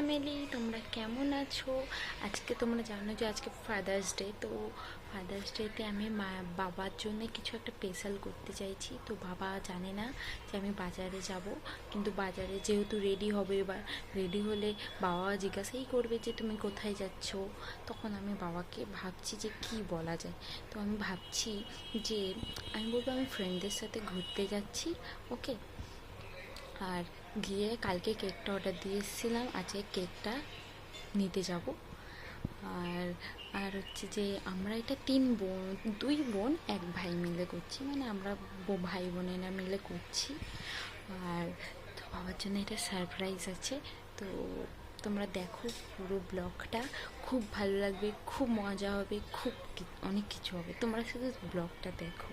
Family, তোমরা কেমন আছো? আজকে তোমরা জানো যে আজকে ফাদার্স ডে। তো ফাদার্স ডেতে আমি বাবার জন্য কিছু একটা স্পেশাল করতে চাইছি। তো বাবা জানে না যে আমি বাজারে যাব, কিন্তু বাজারে যেহেতু রেডি হবে, এবার রেডি হলে বাবা জিজ্ঞাসাই করবে যে তুমি কোথায় যাচ্ছ। তখন আমি বাবাকে ভাবছি যে কি বলা যায়। তো আমি ভাবছি যে আমি বলবো আমি ফ্রেন্ডদের সাথে ঘুরতে যাচ্ছি, ওকে। আর গিয়ে কালকে কেকটা অর্ডার দিয়ে এসেছিলাম, আজকে কেকটা নিতে যাব। আর আর হচ্ছে যে আমরা এটা দুই বোন এক ভাই মিলে করছি, মানে আমরা ভাই বোনেরা মিলে করছি। আর তো বাবার জন্য এটা সারপ্রাইজ আছে। তো তোমরা দেখো পুরো ব্লগটা, খুব ভালো লাগবে, খুব মজা হবে, অনেক কিছু হবে। তোমরা শুধু ব্লগটা দেখো।